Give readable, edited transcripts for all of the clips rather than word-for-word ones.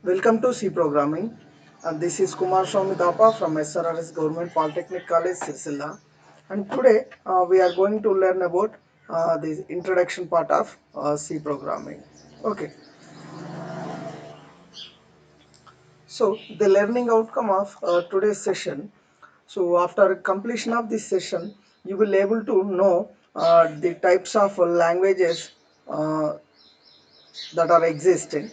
Welcome to C Programming, and this is Kumar Swami Thapa from SRRS Government Polytechnic College, Sircilla. And today we are going to learn about the introduction part of C Programming. Okay, so the learning outcome of today's session. So after completion of this session, you will able to know the types of languages uh, that are existing,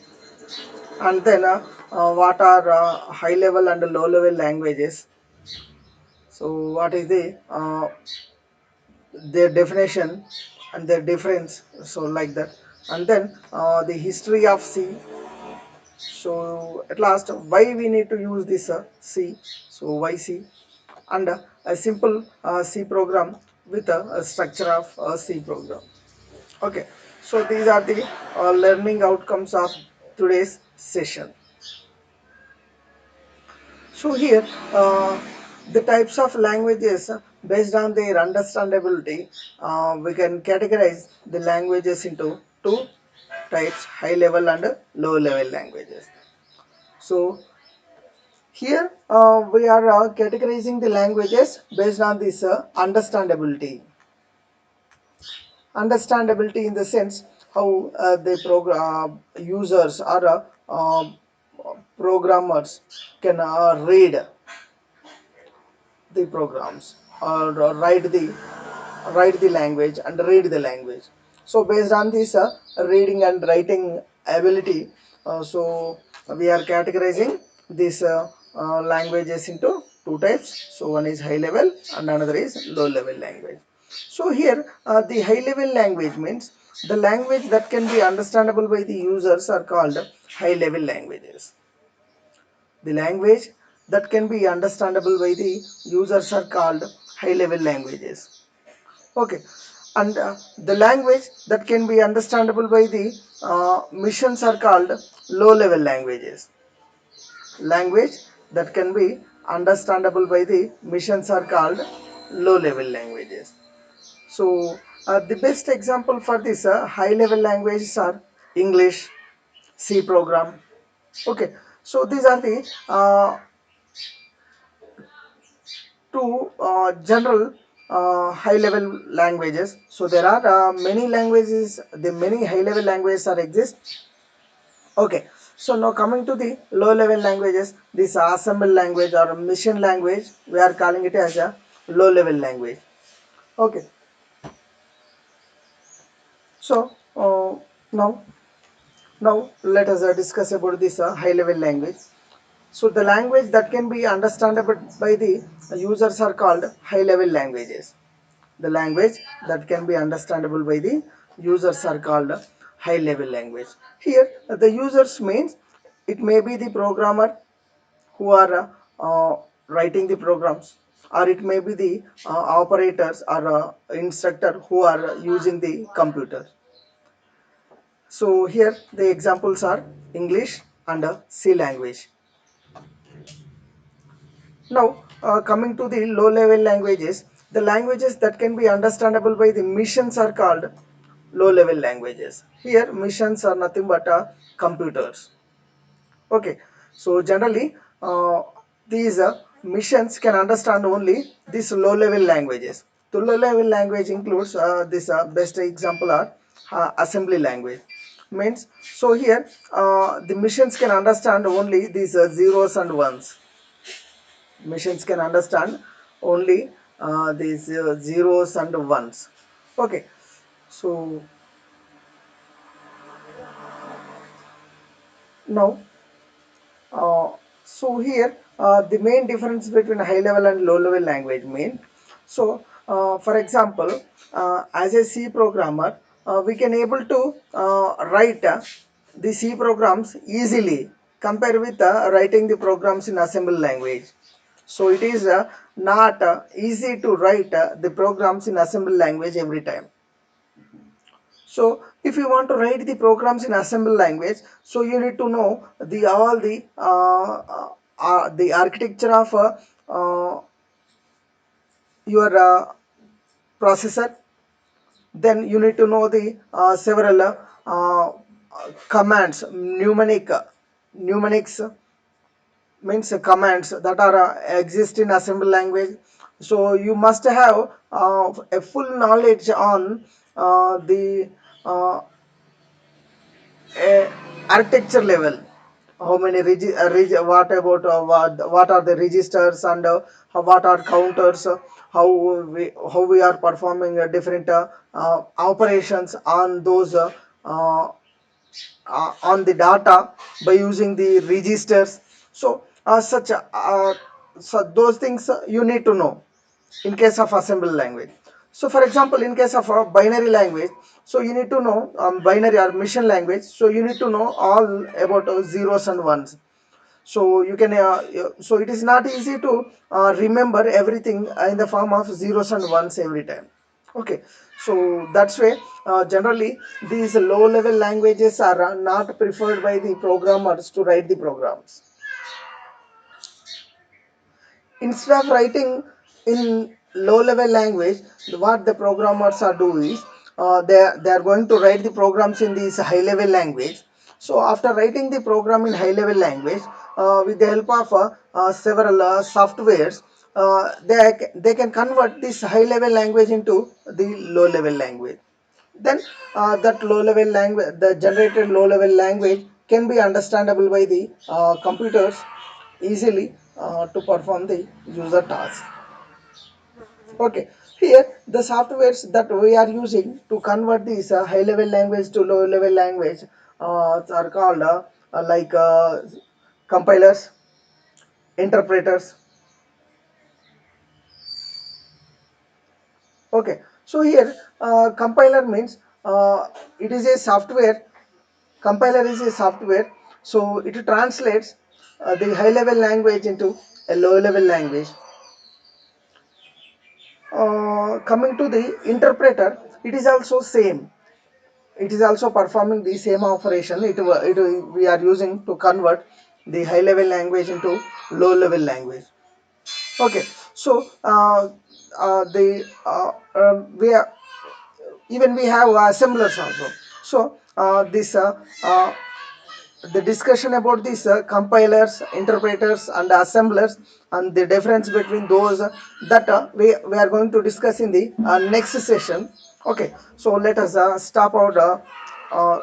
and then what are high level and low level languages. So what is the their definition and their difference, so like that, and then the history of C. So at last, why we need to use this C, so why C, and a simple C program with a structure of a C program. Okay, so these are the learning outcomes of today's session. So here, the types of languages based on their understandability, we can categorize the languages into two types: high level and low level languages. So here we are categorizing the languages based on this understandability. Understandability in the sense how the users or programmers can read the programs or write the language and read the language. So based on this reading and writing ability, so we are categorizing these languages into two types. So one is high level and another is low level language. So here the high level language means the language that can be understandable by the users are called high level languages. The language that can be understandable by the users are called high level languages. Okay, and the language that can be understandable by the missions are called low level languages. Language that can be understandable by the missions are called low level languages. So the best example for this high level languages are English, C program. Okay, so these are the two general high level languages. So there are many languages, the many high level languages are exist. Okay, so now coming to the low level languages, this assemble language or mission language, we are calling it as a low level language. Okay, so now let us discuss about this high level language. So the language that can be understandable by the users are called high level languages. The language that can be understandable by the users are called high level language. Here the users means it may be the programmer who are writing the programs, or it may be the operators or instructor who are using the computer. So here the examples are English and C language. Now, coming to the low level languages, the languages that can be understandable by the missions are called low level languages. Here, missions are nothing but computers. Okay, so generally, these missions can understand only these low level languages. The low level language includes this best example are assembly language. Means, so here the missions can understand only these zeros and ones. Machines can understand only these zeros and ones. Okay, so now so here the main difference between high level and low level language mean, so for example, as a C programmer, we can able to write the C programs easily compared with writing the programs in assembly language. So it is not easy to write the programs in assembly language every time. So if you want to write the programs in assembly language, so you need to know the all the architecture of your processor. Then you need to know the several commands, mnemonic. mnemonics means commands that are exist in assembly language. So you must have a full knowledge on the uh, architecture level. How many what about what are the registers, and what are counters, how we are performing different operations on those on the data by using the registers. So so those things you need to know in case of assembly language. So for example, in case of a binary language, so you need to know binary or mission language, so you need to know all about zeros and ones. So you can so it is not easy to remember everything in the form of zeros and ones every time. Okay, so that's why generally these low level languages are not preferred by the programmers to write the programs. Instead of writing in low level language, what the programmers are doing is they are going to write the programs in this high level language. So after writing the program in high level language, with the help of several softwares, they can convert this high level language into the low level language. Then that low level language, the generated low level language, can be understandable by the computers easily to perform the user task. Okay, here the softwares that we are using to convert this high level language to low level language are called like compilers, interpreters. Okay, so here compiler means it is a software. Compiler is a software, so it translates the high level language into a low level language. Coming to the interpreter, it is also same. It is also performing the same operation. We are using to convert the high level language into low level language. Okay, so the we are, even we have assemblers also. So this the discussion about these compilers, interpreters, and assemblers, and the difference between those that we are going to discuss in the next session. Okay, so let us stop out uh,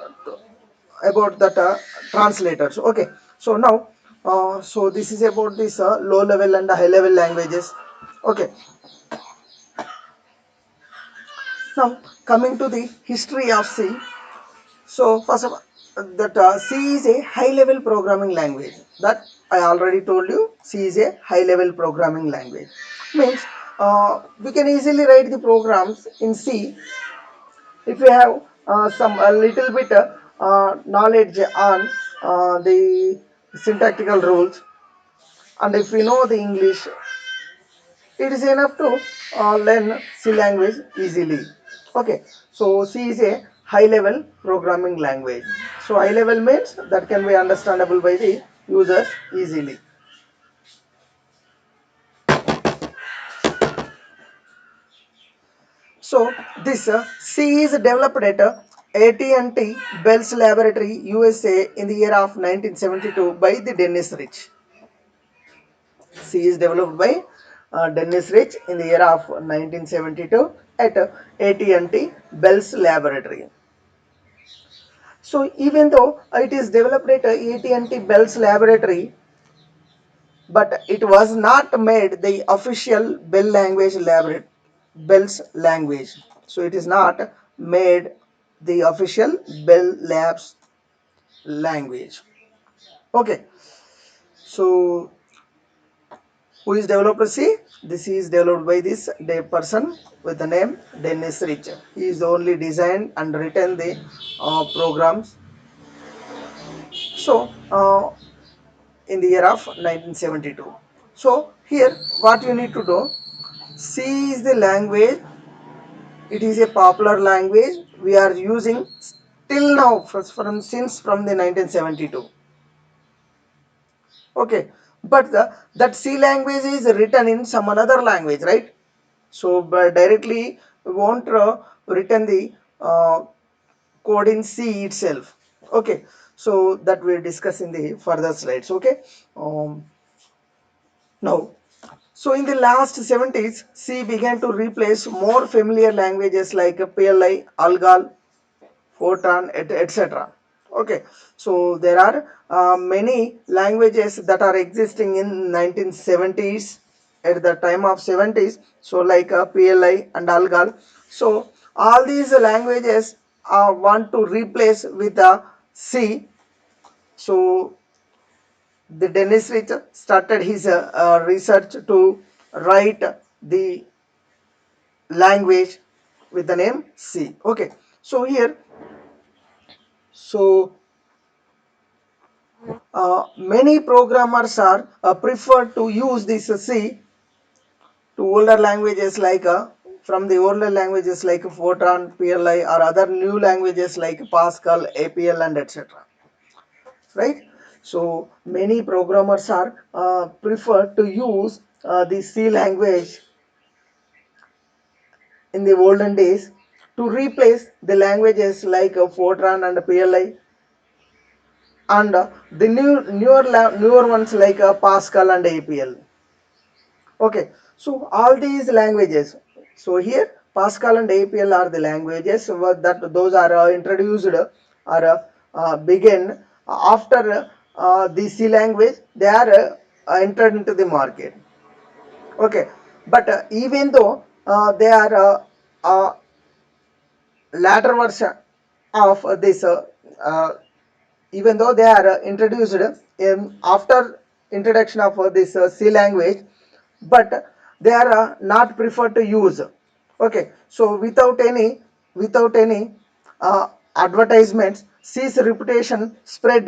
about that translators. Okay, so now so this is about this low level and high level languages. Okay, now coming to the history of C. So first of all, that C is a high-level programming language. That I already told you. C is a high-level programming language. Means we can easily write the programs in C if we have some a little bit knowledge on the syntactical rules, and if we know the English, it is enough to learn C language easily. Okay, so C is a high level programming language. So high level means that can be understandable by the users easily. So this C is developed at AT&T Bell's Laboratory, USA in the year of 1972 by the Dennis Rich. C is developed by Dennis Rich in the year of 1972 at AT&T Bell's Laboratory. So even though it is developed at AT&T Bell's Laboratory, but it was not made the official Bell's language. So it is not made the official Bell Labs language. Okay. So who is developer C? This is developed by this person with the name Dennis Rich. He is only designed and written the programs. So in the year of 1972. So here what you need to do, C is the language, it is a popular language we are using still now from the 1972. Okay, but that C language is written in some another language, right? So but directly we won't written the code in C itself. Okay, So that we'll discuss in the further slides. Okay. Now, so in the last 70s, C began to replace more familiar languages like PLI, Algal, Fortran, etc. Okay, so there are many languages that are existing in 1970s at the time of 70s. So like PLI and Algal. So all these languages want to replace with C. So the Dennis Ritchie started his research to write the language with the name C. Okay, so here, so many programmers are prefer to use this C to older languages like from the older languages like Fortran, PLI, or other new languages like Pascal, APL, and etc. Right? So many programmers are prefer to use the C language in the olden days to replace the languages like Fortran and PLI, and the newer ones like Pascal and APL. Okay, so all these languages. So here Pascal and APL are the languages that those are introduced or begin after the C language. They are entered into the market. Okay, but even though they are latter version of this uh, even though they are introduced after introduction of this C language, but they are not preferred to use. Okay, so without any advertisements, C's reputation spread,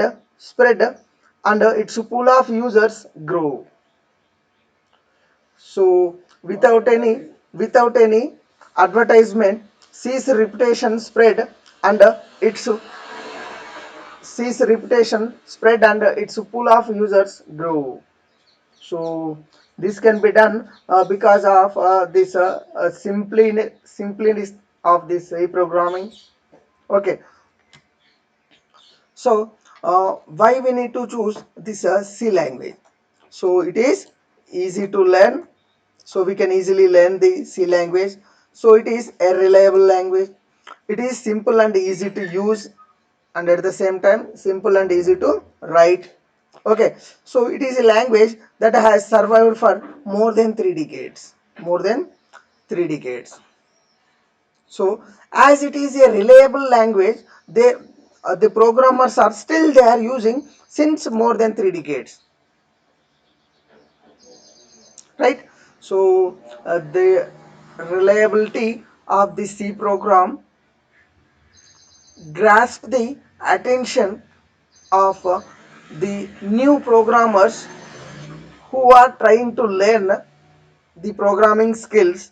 and its pool of users grow. So without any advertisement, C's reputation spread, and its pool of users grow. So this can be done because of this simplicity of this programming. Okay, so why we need to choose this C language? So it is easy to learn, so we can easily learn the C language. So it is a reliable language. It is simple and easy to use, and at the same time simple and easy to write. Okay, so it is a language that has survived for more than 3 decades. More than 3 decades. So as it is a reliable language, the programmers are still they are using since more than 3 decades. Right? So the reliability of the C program grasp the attention of the new programmers who are trying to learn the programming skills.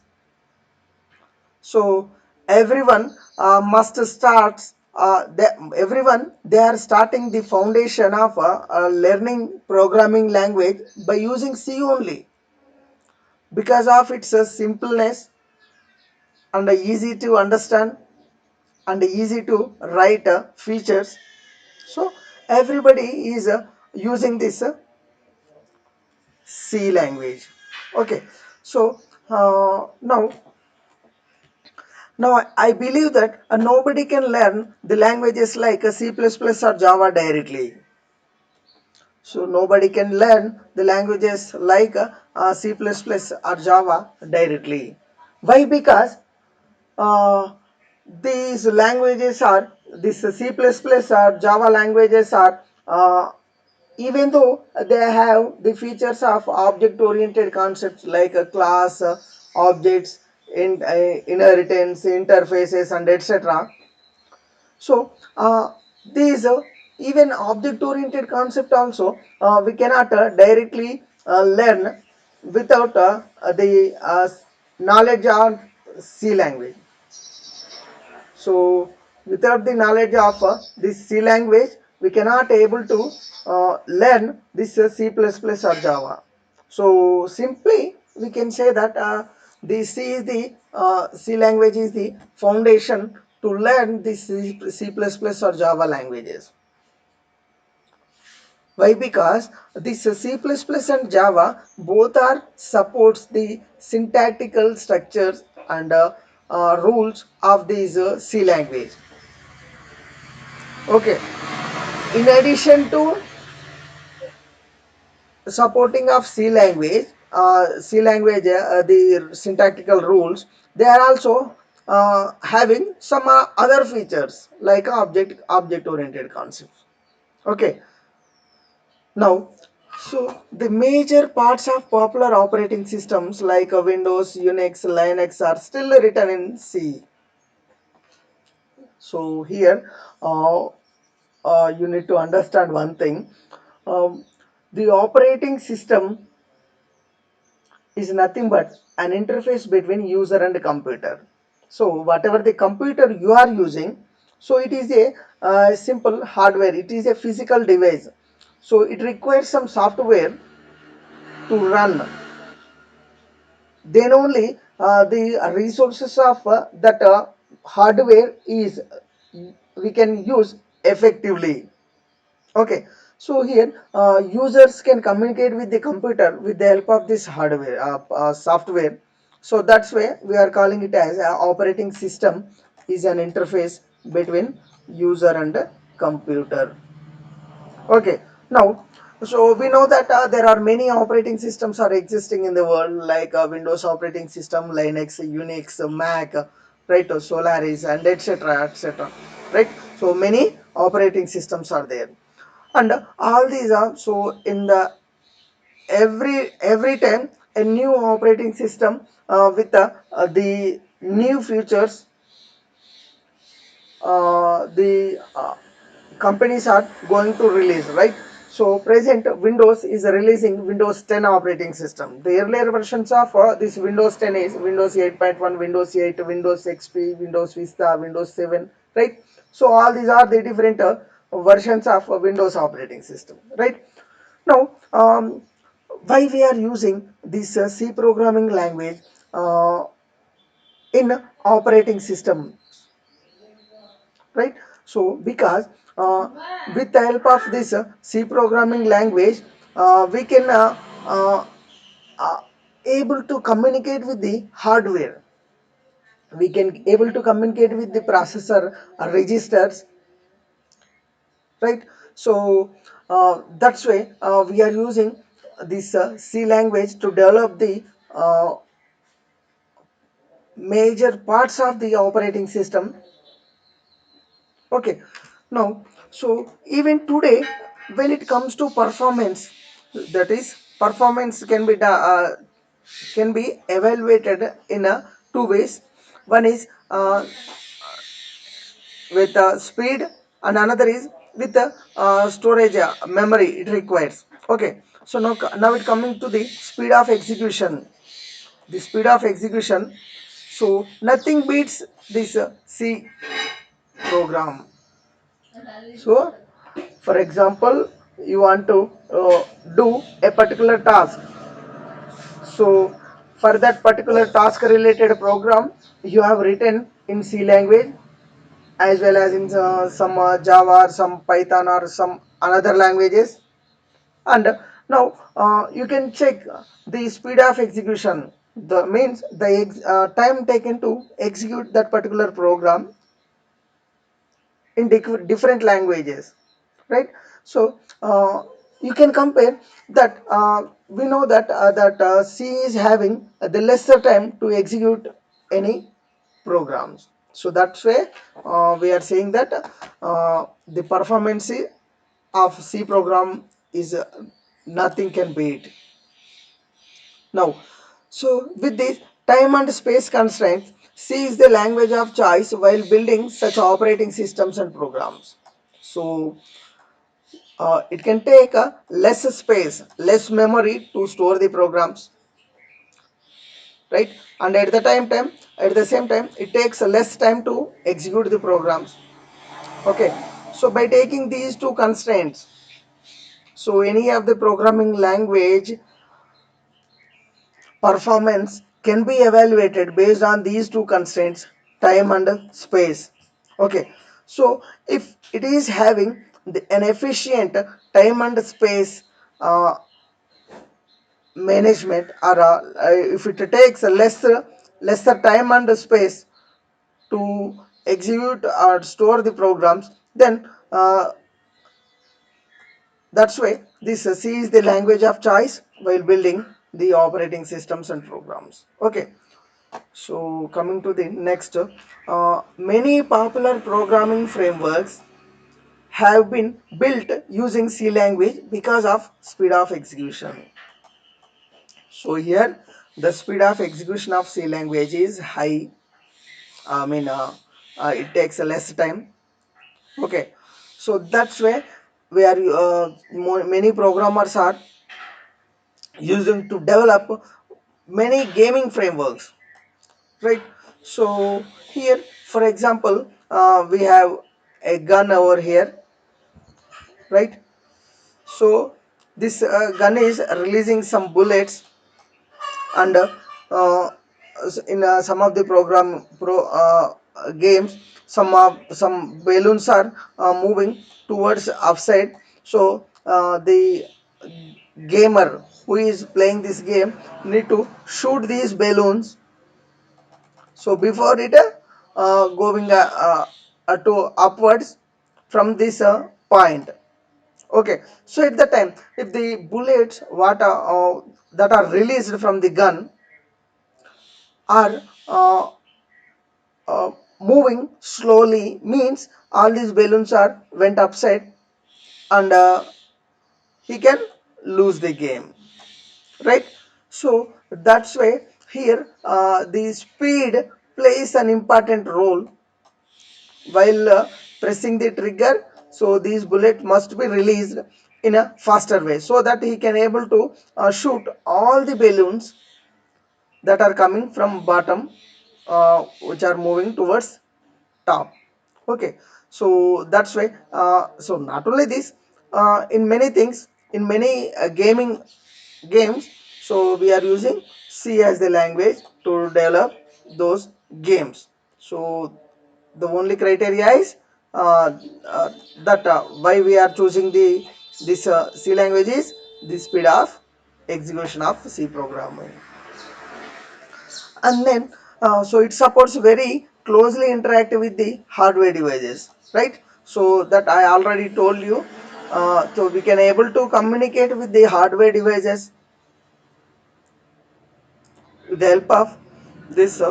So everyone must start everyone they are starting the foundation of learning programming language by using C only because of its simpleness and easy to understand and easy to write features. So everybody is using this C language. Okay, so now I believe that nobody can learn the languages like C++ or Java directly. So nobody can learn the languages like C++ or Java directly. Why? Because uh, these languages are this C++ or Java languages are even though they have the features of object oriented concepts like a class, objects, inheritance, interfaces, and etc. So these even object oriented concept also we cannot directly learn without the knowledge of C language. So without the knowledge of this C language, we cannot able to learn this C++ or Java. So simply we can say that the C language is the foundation to learn this C++ or Java languages. Why? Because this C++ and Java both are supports the syntactical structures and rules of these C language. Okay. In addition to supporting of C language, the syntactical rules, they are also having some other features like object oriented concepts. Okay. Now, so the major parts of popular operating systems like Windows, Unix, Linux are still written in C. So here, uh, you need to understand one thing. Um, the operating system is nothing but an interface between user and computer. So whatever the computer you are using, so it is a simple hardware. It is a physical device. So it requires some software to run. Then only the resources of that hardware is we can use effectively. Okay, so here users can communicate with the computer with the help of this hardware software. So that's why we are calling it as operating system is an interface between user and computer. Okay, now, so we know that there are many operating systems are existing in the world like Windows operating system, Linux, Unix, Mac, right, Solaris, and etc. etc. Right, so many operating systems are there, and all these are so in the every time a new operating system with the new features the companies are going to release, right? So present Windows is releasing Windows 10 operating system. The earlier versions of this Windows 10 is Windows 8.1, Windows 8, Windows XP, Windows Vista, Windows 7, right? So all these are the different versions of Windows operating system, right? Now, why we are using this C programming language uh, in operating system, right? So because with the help of this C programming language we can uh, able to communicate with the hardware, we can able to communicate with the processor registers, right? So that's why we are using this C language to develop the uh, major parts of the operating system. Okay, now, so even today, when it comes to performance, that is, performance can be evaluated in two ways. One is with speed, and another is with storage memory it requires. Okay, so now it coming to the speed of execution. The speed of execution. So nothing beats this C program. So for example, you want to do a particular task. So for that particular task related program, you have written in C language as well as in some Java or some Python or some another languages. And now you can check the speed of execution. The means the time taken to execute that particular program in different languages, right? So you can compare that we know that C is having the lesser time to execute any programs. So that's why we are saying that the performance of C program is nothing can beat. Now, so with this time and space constraints, C is the language of choice while building such operating systems and programs. So it can take less space, less memory to store the programs, right? And at the same time, it takes less time to execute the programs. Okay. So by taking these two constraints, so any of the programming language performance can be evaluated based on these two constraints, time and space. Okay, so if it is having an efficient time and space management, or if it takes a lesser time and space to execute or store the programs, then that's why this C is the language of choice while building the operating systems and programs. Okay, so coming to the next, many popular programming frameworks have been built using C language because of speed of execution. So here the speed of execution of C language is high. I mean, it takes a less time. Okay, so that's why we are many programmers are using to develop many gaming frameworks, right? So here, for example, we have a gun over here, right? So this gun is releasing some bullets, and in some of the games, some balloons are moving towards upside. So the gamer who is playing this game need to shoot these balloons, so before it going to upwards from this point. Okay, so at the time, if the bullets what that are released from the gun are uh, moving slowly, means all these balloons are went upside, and he can lose the game, right? So that's why here the speed plays an important role while pressing the trigger. So these bullets must be released in a faster way, so that he can able to shoot all the balloons that are coming from bottom, which are moving towards top. Okay, so that's why so not only this, in many things, in many gaming games, so we are using C as the language to develop those games. So the only criteria is uh, uh, that why we are choosing the this C language is the speed of execution of C programming. And then so it supports very closely interact with the hardware devices, right? So that I already told you, so we can able to communicate with the hardware devices with the help of this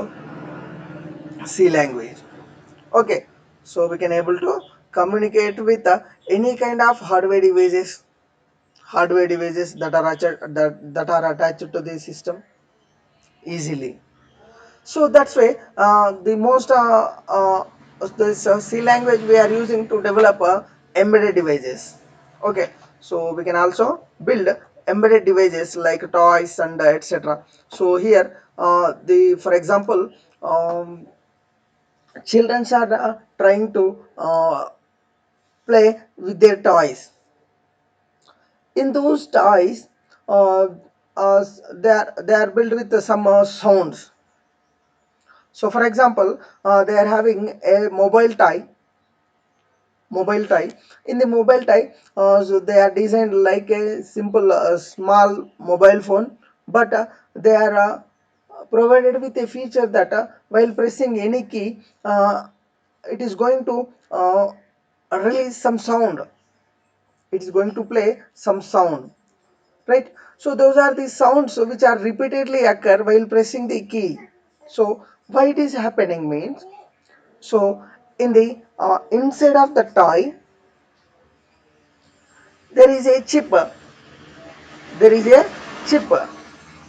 C language. Okay, so we can able to communicate with any kind of hardware devices that are that are attached to the system easily. So that's why the most this C language we are using to develop embedded devices. Okay, so we can also build embedded devices like toys and etc. So here the for example, children are trying to play with their toys. In those toys, uh, they are built with some sounds. So for example, they are having a mobile tie. In the mobile tie, so they are designed like a simple small mobile phone, but they are provided with a feature that while pressing any key, it is going to release some sound. It is going to play some sound, right? So those are the sounds which are repeatedly occur while pressing the key. So why it is happening means, so in the inside of the toy there is a chip. There is a chip.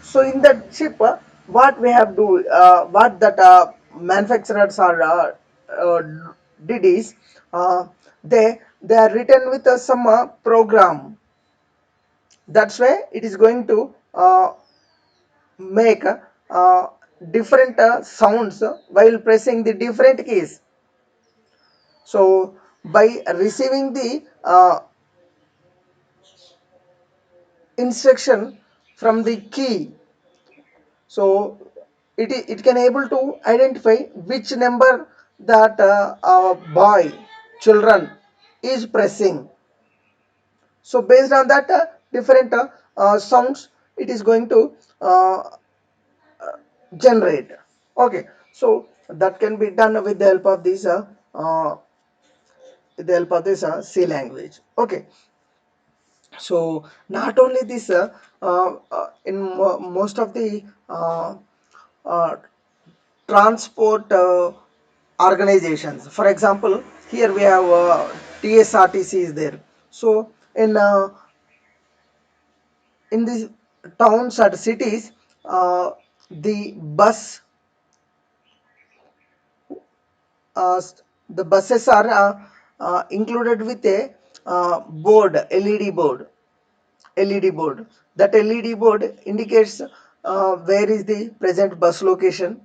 So in that chip, what we have do, what that manufacturers are uh, did is, uh, they are written with some program. That's why it is going to make different sounds while pressing the different keys. So by receiving the instruction from the key, so it can able to identify which number that boy children is pressing. So based on that different sounds it is going to generate. Okay, so that can be done with the help of this C language. Okay, so not only this in most of the uh, transport organizations, for example here we have TSRTC is there. So in these towns and cities the bus uh, the buses are included with a board, LED board. That LED board indicates where is the present bus location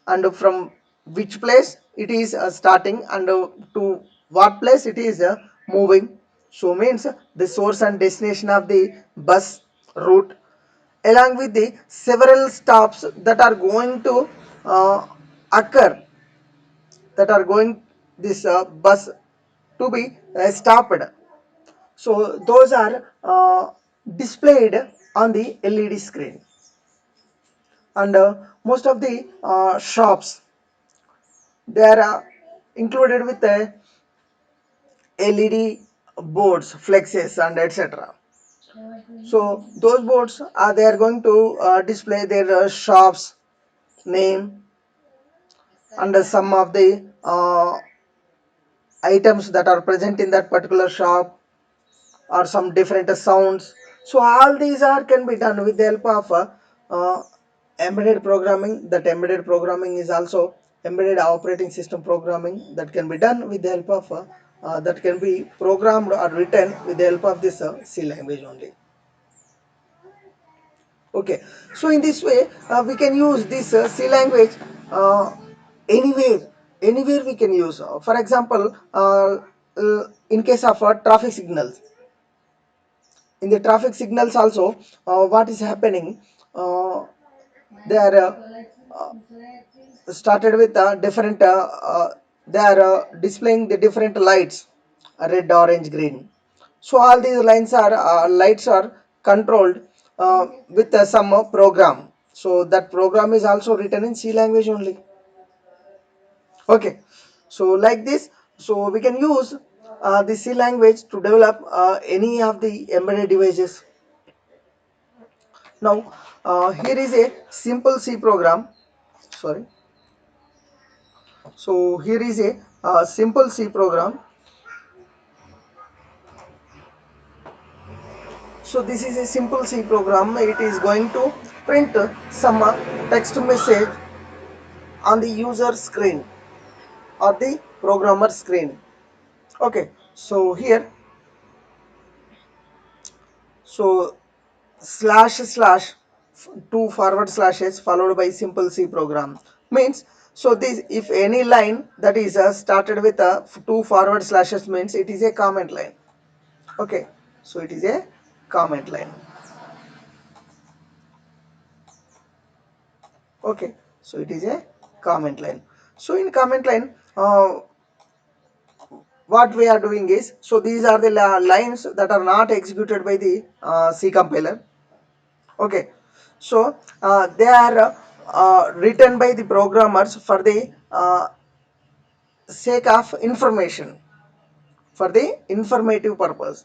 and from which place it is starting and to what place it is moving. So means the source and destination of the bus route along with the several stops that are going to occur, that are going this bus to be stopped. So those are displayed on the LED screen. And most of the shops they are included with LED boards, flexes and etc. So those boards are they are going to display their shops name and some of the items that are present in that particular shop or some different sounds. So all these are can be done with the help of uh, embedded programming. That embedded programming is also embedded operating system programming that can be done with the help of that can be programmed or written with the help of this C language only. Okay, so in this way we can use this C language uh, anywhere, anywhere we can use. For example, in case of traffic signals, in the traffic signals also what is happening, uh, they are started with different they are displaying the different lights, red, orange, green. So all these lines are lights are controlled with some program. So that program is also written in C language only. Okay, so like this, so we can use the C language to develop any of the embedded devices. Now here is a simple C program. Sorry. So here is a simple C program. So this is a simple C program. It is going to print some text message on the user screen or the programmer screen. Okay. So here, so slash slash two forward slashes followed by simple C program means, so this if any line that is started with two forward slashes means it is a comment line. Okay, so it is a comment line. Okay, so it is a comment line. So in comment line what we are doing is, so these are the lines that are not executed by the C compiler. Okay, so they are written by the programmers for the sake of information, for the informative purpose.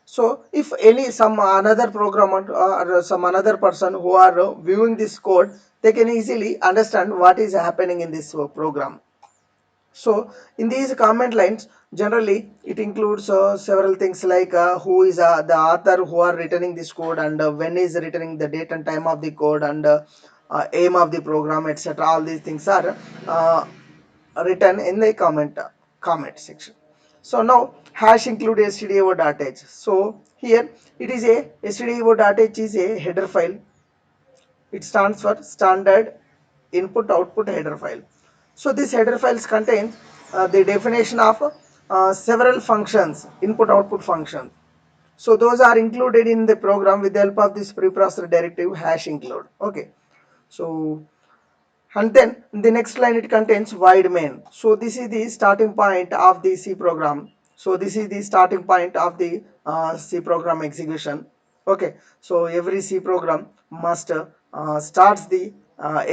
So if any some another programmer or some another person who are viewing this code, they can easily understand what is happening in this program. So in these comment lines, generally it includes several things like who is the author who are returning this code and when is returning the date and time of the code and aim of the program, etc. All these things are written in the comment section. So now hash include stdio.h. So here it is a stdio.h is a header file. It stands for standard input output header file. So this header files contains the definition of several functions, input output functions. So those are included in the program with the help of this preprocessor directive hash include. Okay, so and then in the next line it contains void main. So this is the starting point of the C program. So this is the starting point of the C program execution. Okay, so every C program must starts the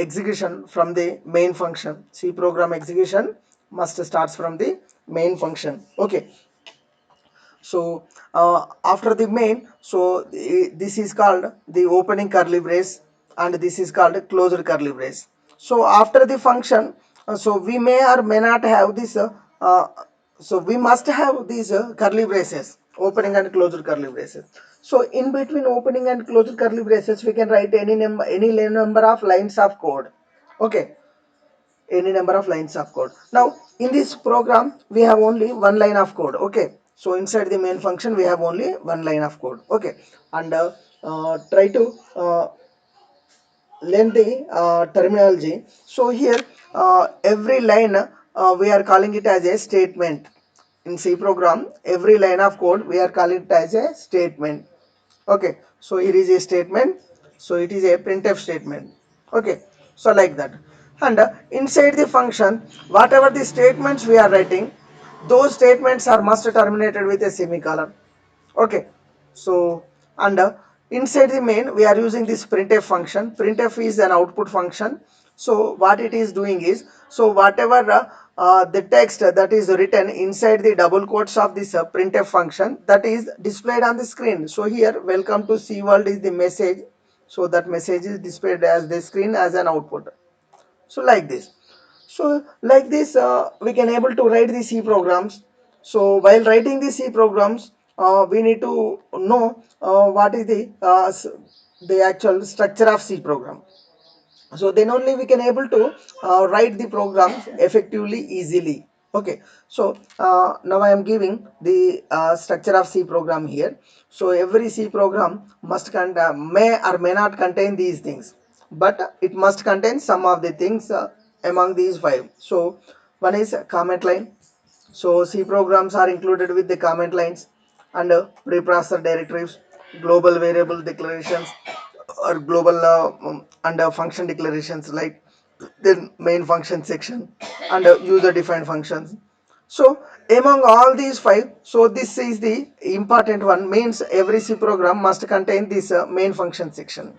execution from the main function. C program execution must starts from the main function. Okay, so after the main, so this is called the opening curly brace and this is called closed curly brace. So after the function, so we may or may not have this uh, so we must have these curly braces, opening and closed curly braces. So in between opening and closed curly braces we can write any number of lines of code. Okay, any number of lines of code. Now in this program we have only one line of code. Okay, so inside the main function we have only one line of code. Okay, and try to learn the terminology. So here every line we are calling it as a statement. In C program every line of code we are calling it as a statement. Okay, so here is a statement, so it is a printf statement. Okay, so like that. And inside the function whatever the statements we are writing, those statements are must terminated with a semicolon. Okay, so and inside the main we are using this printf function. Printf is an output function. So what it is doing is, so whatever the text that is written inside the double quotes of this printf function, that is displayed on the screen. So here welcome to C world is the message, so that message is displayed as the screen as an output. So like this. So like this we can able to write the C programs. So while writing the C programs we need to know what is the actual structure of C program. So then only we can able to write the programs effectively, easily. Okay, so now I am giving the structure of C program here. So every C program must may or may not contain these things, but it must contain some of the things among these five. So one is comment line. So C programs are included with the comment lines and preprocessor directives, global variable declarations, or global and function declarations, like the main function section and user defined functions. So among all these five, so this is the important one, means every C program must contain this main function section.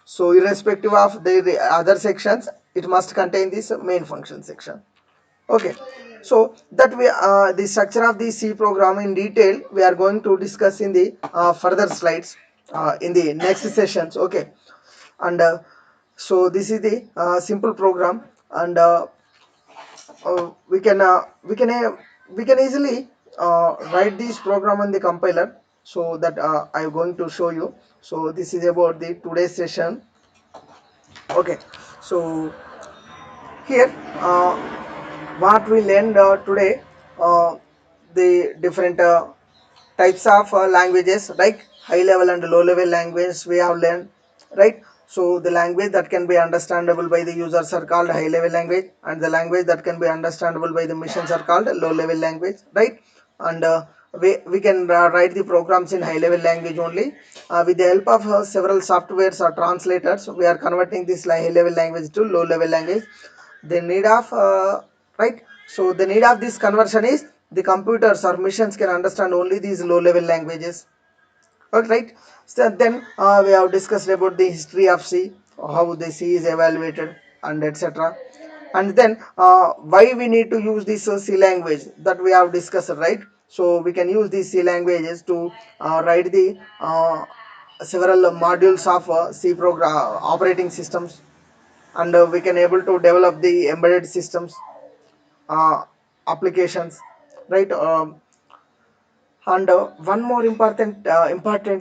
So irrespective of the other sections, it must contain this main function section. Okay, so that we the structure of the C program in detail we are going to discuss in the further slides in the next sessions. Okay, and so this is the simple program, and we can easily write this program on the compiler, so that I'm going to show you. So this is about the today's session. Okay, so here what we learned today, uh, the different types of languages, like high level and low level language we have learned, right? So the language that can be understandable by the users are called high level language, and the language that can be understandable by the machines are called low level language, right? And we can write the programs in high level language only. With the help of several softwares or translators, we are converting this high level language to low level language. The need of right, so the need of this conversion is the computers or machines can understand only these low level languages. Okay, right. So then we have discussed about the history of C, how the C is evaluated, and etc. And then why we need to use this C language, that we have discussed, right? So we can use these C languages to write the several modules of C program operating systems, and we can able to develop the embedded systems uh, applications, right? And one more important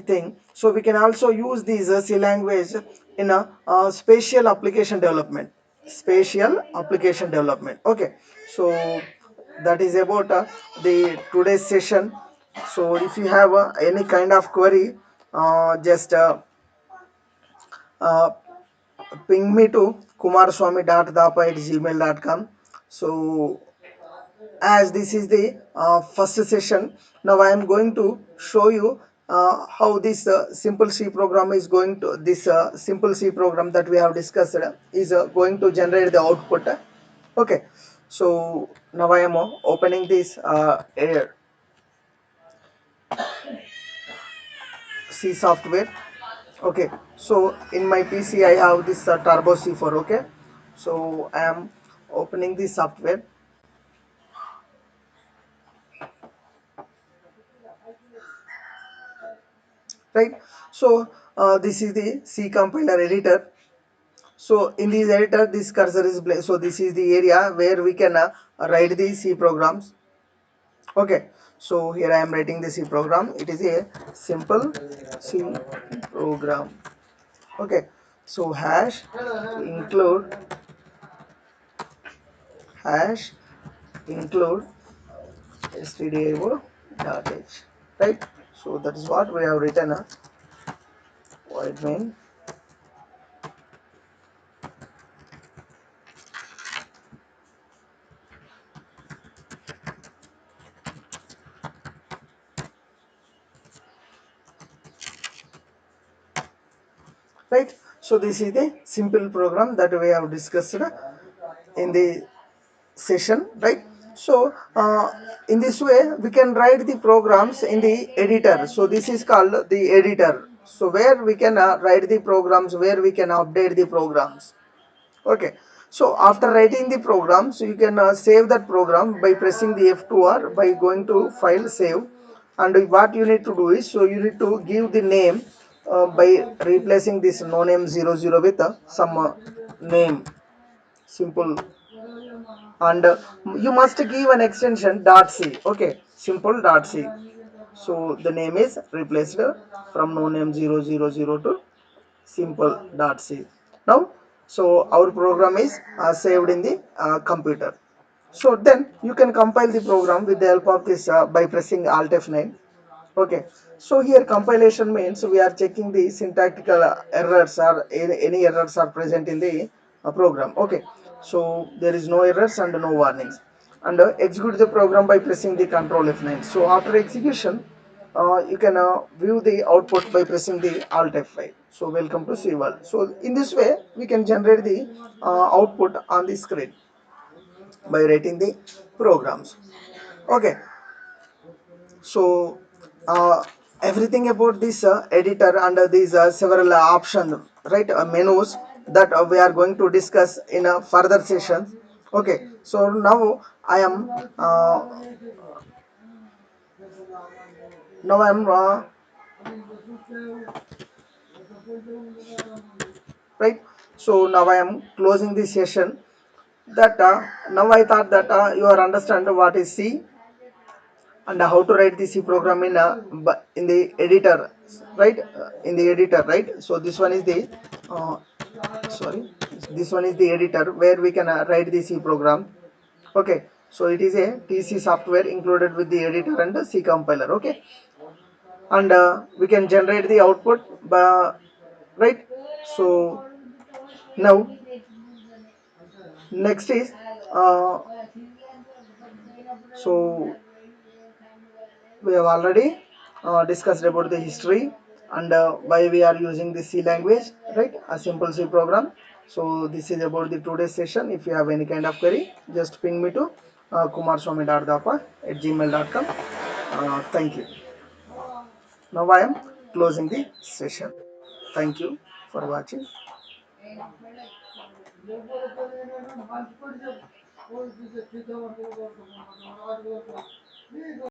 thing, so we can also use this C language in a spatial application development. Spatial application development. Okay, so that is about the today's session. So if you have any kind of query, just uh, ping me to kumarswami.dapa@gmail.com. So as this is the first session, now I am going to show you how this simple C program is going to, this simple C program that we have discussed is going to generate the output. Okay, so now I am opening this C software. Okay, so in my PC I have this Turbo C4. Okay, so I am opening the software. Right, so this is the C compiler editor. So in this editor, this cursor is so this is the area where we can write the C programs. Okay, so here I am writing the C program. It is a simple C program. Okay, so hash include hash include stdio.h, right? So that is what we have written. Void main, right? So this is the simple program that we have discussed in the session, right? So in this way we can write the programs in the editor. So this is called the editor, so where we can write the programs, where we can update the programs. Okay, so after writing the program, so you can save that program by pressing the F2 or by going to file save. And what you need to do is, so you need to give the name by replacing this no name 00 with some name, simple. And you must give an extension .c. Okay, simple .c. So the name is replaced from no name 000 to simple.c. Now, so our program is saved in the computer. So then you can compile the program with the help of this by pressing Alt F9. Okay, so here compilation means we are checking the syntactical errors or any errors are present in the program. Okay, so there is no errors and no warnings. And execute the program by pressing the Control F9. So after execution, you can view the output by pressing the Alt F5. So welcome to C World. So in this way, we can generate the output on the screen by writing the programs. Okay, so everything about this editor under these several options, right, menus that we are going to discuss in a further session. Okay, so now I am now I am right, so now I am closing this session. That now I thought that you are understand what is C and how to write the C program in the editor, right? In the editor, right? So this one is the sorry, this one is the editor where we can write the C program. Okay, so it is a TC software included with the editor and the C compiler. Okay, and we can generate the output by, right? So now next is uh, so we have already discussed about the history and why we are using the C language, right? A simple C program. So this is about the today's session. If you have any kind of query, just ping me to kumarswamy.dapa@gmail.com. Thank you. Now I am closing the session. Thank you for watching.